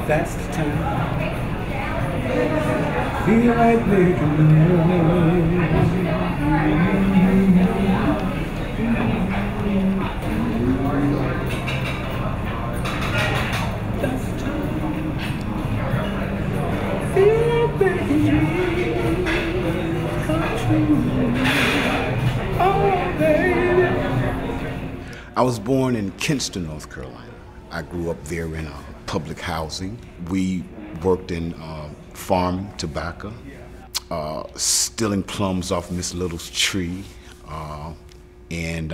That's the time. Feel like making love. That's the time. Feel like making dreams come true. Oh, baby. I was born in Kinston, North Carolina. I grew up there in public housing. We worked in farming, tobacco, stealing plums off Miss Little's tree, and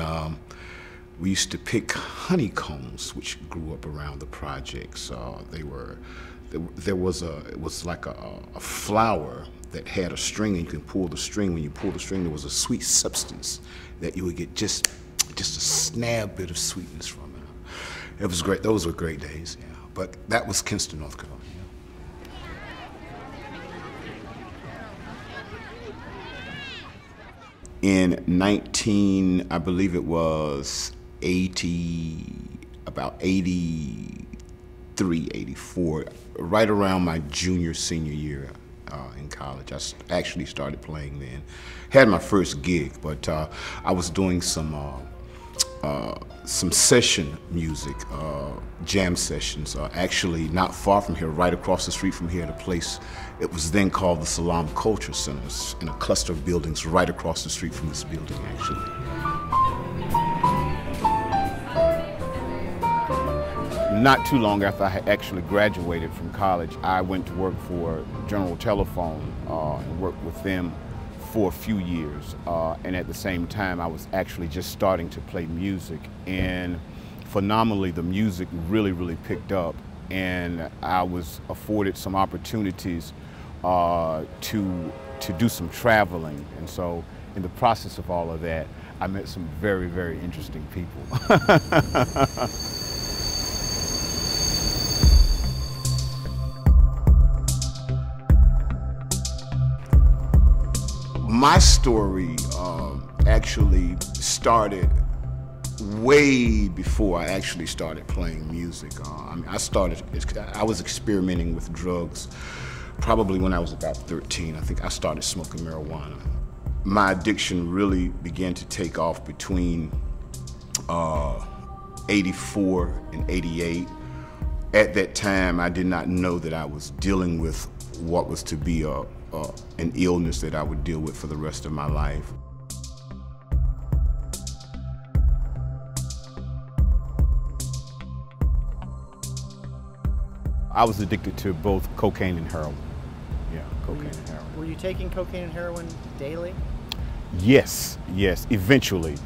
we used to pick honeycombs, which grew up around the projects. It was like a flower that had a string, and you can pull the string. When you pull the string, there was a sweet substance that you would get just a snab bit of sweetness from it. It was great. Those were great days, yeah. But that was Kinston, North Carolina. In I believe it was about 83, 84, right around my senior year in college. I actually started playing then. Had my first gig, but I was doing some session music, jam sessions, actually not far from here, right across the street from here at a place. It was then called the Salam Culture Center, in a cluster of buildings right across the street from this building, actually. Not too long after I had actually graduated from college, I went to work for General Telephone and worked with them for a few years, and at the same time I was actually just starting to play music, and phenomenally the music really picked up, and I was afforded some opportunities to do some traveling, and so in the process of all of that I met some very interesting people. My story actually started way before I actually started playing music. I was experimenting with drugs probably when I was about 13. I think I started smoking marijuana. My addiction really began to take off between 84 and 88. At that time, I did not know that I was dealing with what was to be an illness that I would deal with for the rest of my life. I was addicted to both cocaine and heroin. Yeah, cocaine and heroin. Were you taking cocaine and heroin daily? Yes, eventually.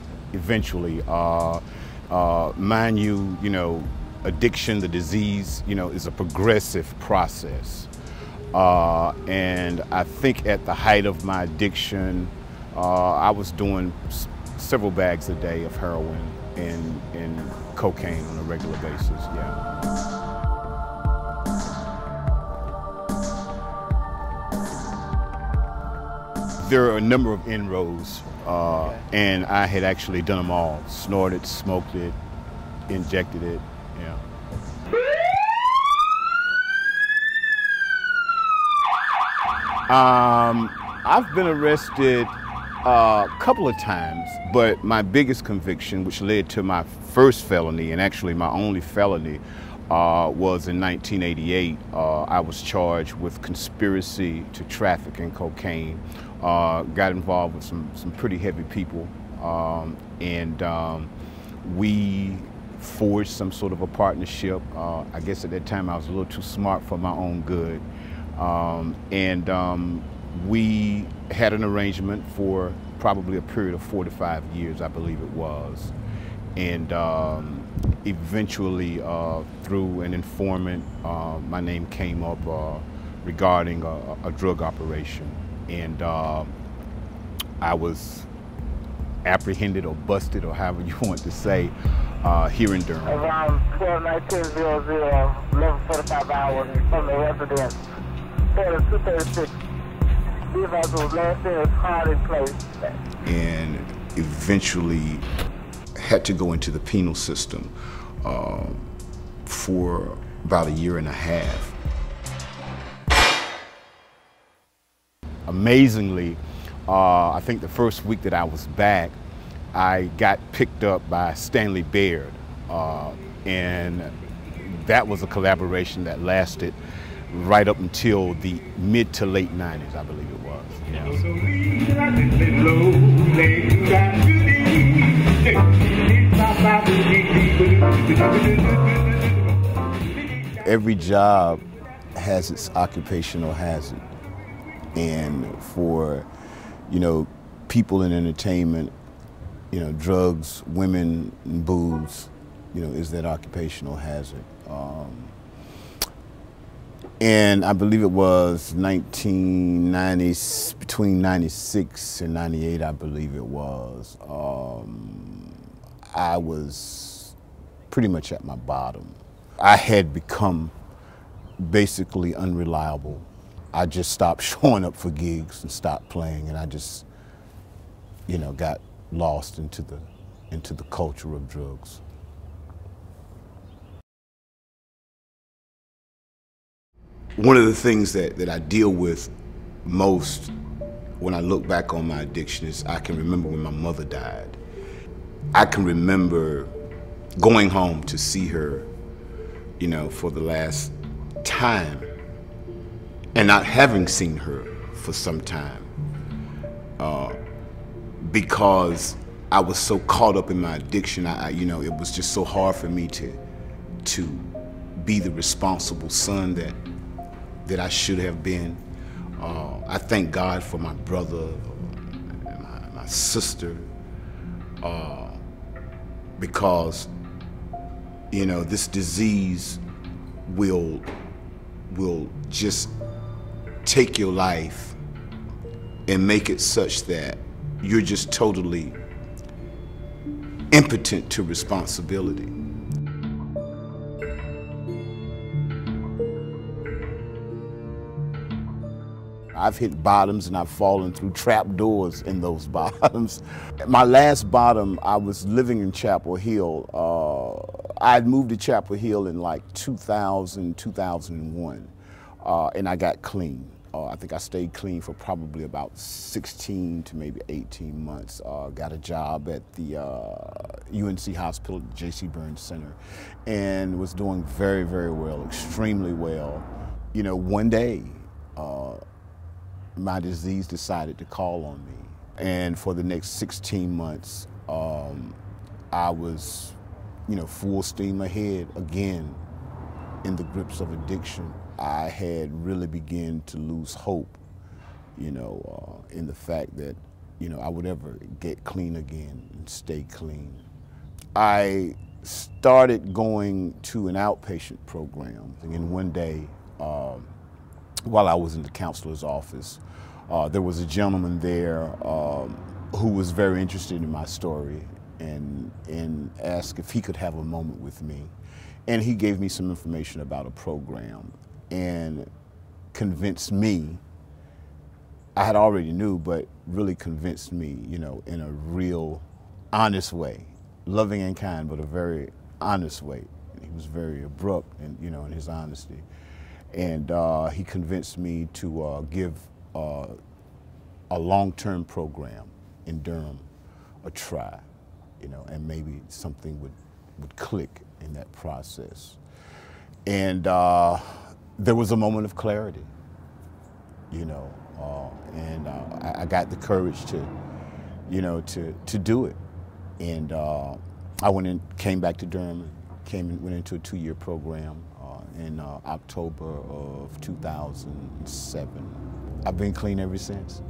Mind you, addiction, the disease, is a progressive process. And I think at the height of my addiction, I was doing several bags a day of heroin and cocaine on a regular basis, yeah. There are a number of inroads, and I had actually done them all. Snorted, smoked it, injected it, yeah. I've been arrested a couple of times, but my biggest conviction, which led to my first felony, and actually my only felony, was in 1988. I was charged with conspiracy to traffic in cocaine. Got involved with some pretty heavy people, and we forged some sort of a partnership. I guess at that time I was a little too smart for my own good. We had an arrangement for probably a period of 4 to 5 years, I believe it was. And eventually, through an informant, my name came up regarding a drug operation. And I was apprehended or busted, or however you want to say, here in Durham? Around 12/19/00, 11:45 hours from the residence, headed 236. Device was last in its hard in place. And eventually had to go into the penal system for about a year and a half. Amazingly, I think the first week that I was back, I got picked up by Stanley Baird, and that was a collaboration that lasted right up until the mid to late 90s, I believe it was. Every job has its occupational hazard, and for, you know, people in entertainment, you know, drugs, women, and booze, you know, is that occupational hazard. And I believe it was 1990, between 96 and 98, I believe it was. I was pretty much at my bottom. I had become basically unreliable. I just stopped showing up for gigs and stopped playing, and I just, you know, got lost into the culture of drugs. One of the things that I deal with most when I look back on my addiction is I can remember when my mother died. I can remember going home to see her, you know, for the last time, and not having seen her for some time because I was so caught up in my addiction. You know, it was just so hard for me to be the responsible son that I should have been. I thank God for my brother, my sister, because, you know, this disease will just take your life and make it such that you're just totally impotent to responsibility. I've hit bottoms and I've fallen through trap doors in those bottoms. My last bottom, I was living in Chapel Hill. I had moved to Chapel Hill in like 2000, 2001, and I got clean. I think I stayed clean for probably about 16 to maybe 18 months. Got a job at the UNC Hospital, J.C. Burns Center, and was doing very, very well, extremely well. You know, one day, my disease decided to call on me. And for the next 16 months, I was, you know, full steam ahead again in the grips of addiction. I had really begun to lose hope, you know, in the fact that, you know, I would ever get clean again and stay clean. I started going to an outpatient program, and one day, while I was in the counselor's office, there was a gentleman there who was very interested in my story and asked if he could have a moment with me. And he gave me some information about a program and convinced me, I had already knew, but really convinced me, you know, in a real honest way, loving and kind, but a very honest way. He was very abrupt and, you know, in his honesty. And he convinced me to give a long-term program in Durham a try, you know, and maybe something would click in that process. And there was a moment of clarity, you know, and I got the courage to, you know, to do it. And I came back to Durham, went into a 2-year program in October of 2007. I've been clean ever since.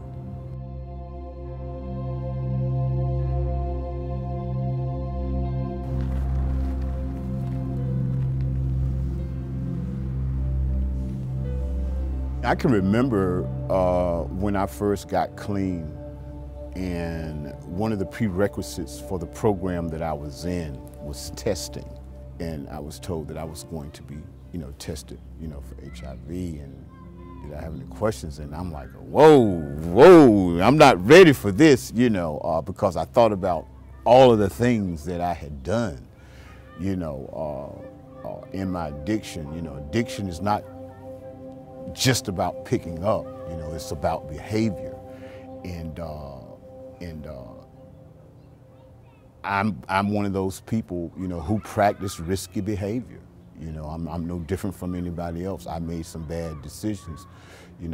I can remember when I first got clean, And one of the prerequisites for the program that I was in was testing. And I was told that I was going to be, tested, for HIV, and did I have any questions? And I'm like, whoa, I'm not ready for this, because I thought about all of the things that I had done, in my addiction. Addiction is not just about picking up, it's about behavior. And I'm one of those people, who practice risky behavior. I'm no different from anybody else. I made some bad decisions, in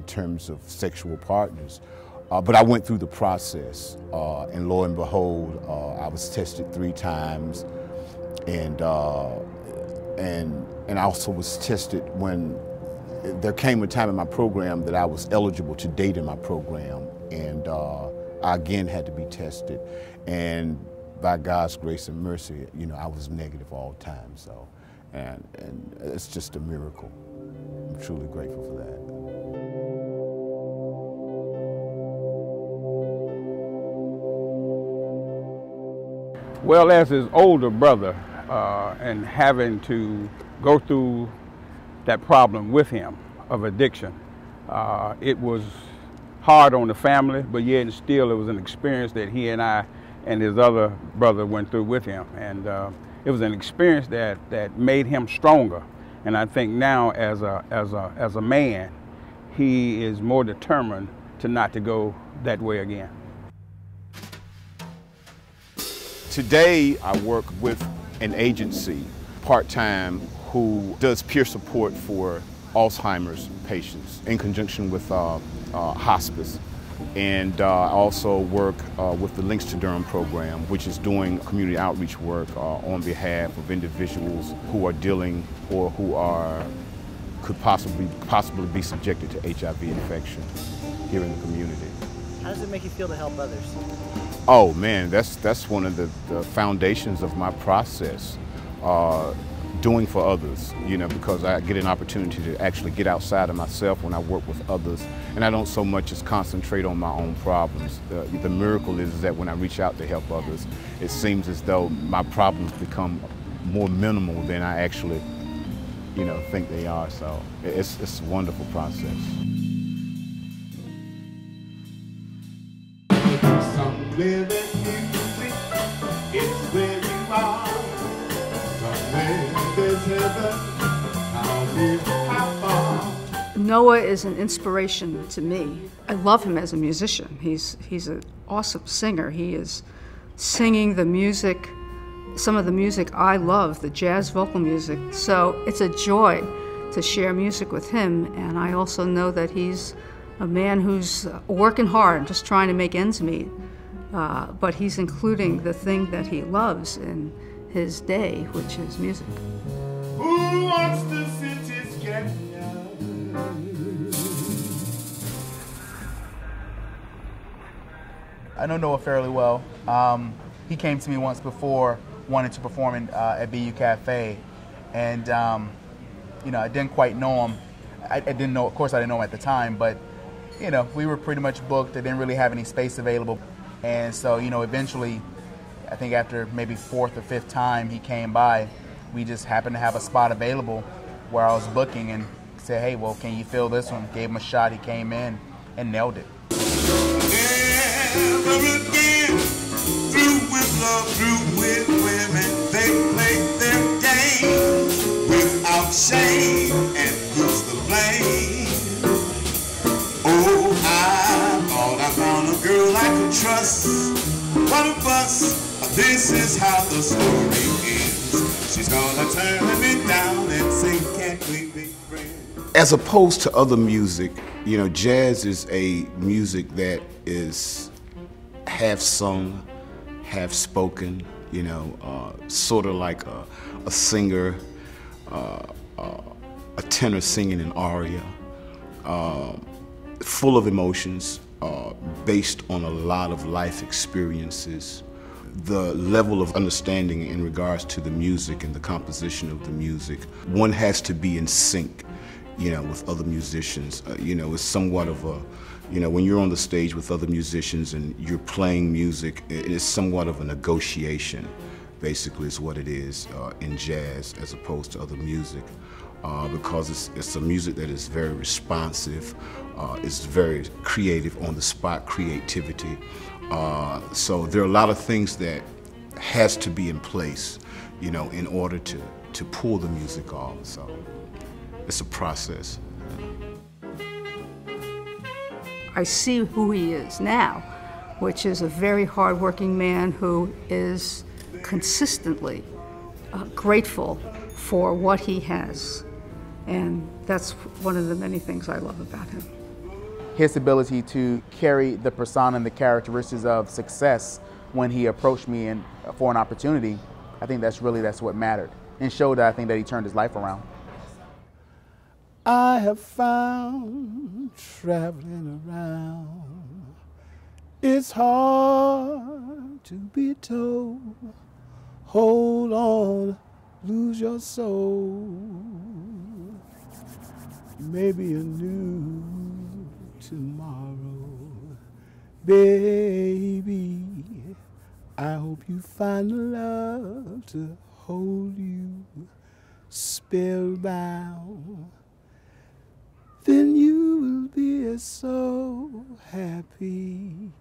terms of sexual partners. But I went through the process, and lo and behold, I was tested 3 times, and I also was tested when there came a time in my program that I was eligible to date in my program, and I again had to be tested, and by God's grace and mercy, I was negative all the time. So, and it's just a miracle. I'm truly grateful for that. Well, as his older brother, and having to go through that problem with him of addiction, it was hard on the family, but yet and still it was an experience that he and I and his other brother went through with him. And it was an experience that made him stronger. And I think now as a man, he is more determined to not to go that way again. Today, I work with an agency, part-time, who does peer support for Alzheimer's patients in conjunction with hospice. And I also work with the Links to Durham program, which is doing community outreach work on behalf of individuals who are dealing or who could possibly be subjected to HIV infection here in the community. How does it make you feel to help others? Oh man, that's one of the foundations of my process. Doing for others, because I get an opportunity to actually get outside of myself when I work with others, and I don't so much as concentrate on my own problems. The miracle is that when I reach out to help others, it seems as though my problems become more minimal than I actually, think they are. So it's a wonderful process. Somewhere that music is where you are. Somewhere there's heaven. How far? Noah is an inspiration to me. I love him as a musician. He's an awesome singer. He is singing the music, some of the music I love, the jazz vocal music. So it's a joy to share music with him. And I also know that he's a man who's working hard, just trying to make ends meet. But he's including the thing that he loves in his day, which is music. Who wants the city's canyon? I know Noah fairly well. He came to me once before, wanted to perform at BU Cafe, and I didn't quite know him. I didn't know, of course, I didn't know him at the time, but we were pretty much booked. I didn't really have any space available, and so eventually, I think after maybe 4th or 5th time he came by, we just happened to have a spot available where I was booking, and said, "Hey, well, can you fill this one?" Gave him a shot. He came in and nailed it. Never again, through with love, through with women, they play their game without shame, and who's to blame? Oh, I thought I found a girl I could trust. One of us, this is how the story ends. She's gonna turn me down and say, "Can't we be friends?" As opposed to other music, jazz is a music that is half sung, half spoken, sort of like a singer, a tenor singing an aria, full of emotions, based on a lot of life experiences. The level of understanding in regards to the music and the composition of the music, one has to be in sync, with other musicians. It's somewhat of You know, when you're on the stage with other musicians and you're playing music, it is somewhat of a negotiation, basically is what it is in jazz as opposed to other music, because it's a music that is very responsive, it's very creative, on the spot creativity. So there are a lot of things that has to be in place, you know, in order to pull the music off. So it's a process. I see who he is now, which is a very hardworking man who is consistently grateful for what he has. And that's one of the many things I love about him. His ability to carry the persona and the characteristics of success when he approached me for an opportunity, I think that's what mattered, and showed that I think that he turned his life around. I have found traveling around, it's hard to be told, hold on, lose your soul, maybe a new tomorrow. Baby, I hope you find love to hold you spellbound. Then you will be so happy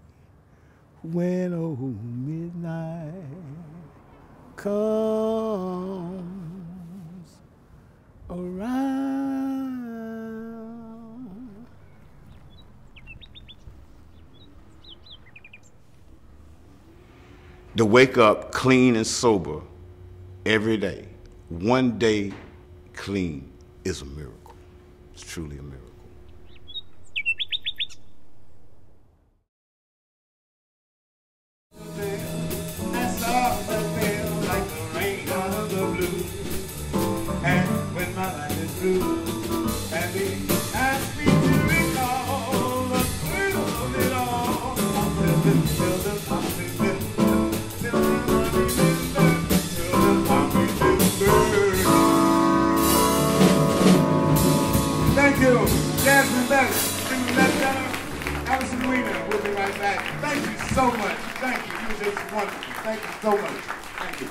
when old midnight comes around. To wake up clean and sober every day, one day clean, is a miracle. It's truly a miracle. I saw the veil like the rain out of the blue. And when my life is through, and they ask me to recall the thrill of it all, till the poppy Thank you, Jasmine Bennett, Jimmy Lieutenant, Allison Weiner. We'll be right back. Thank you so much. Thank you. You were just wonderful. Thank you so much. Thank you.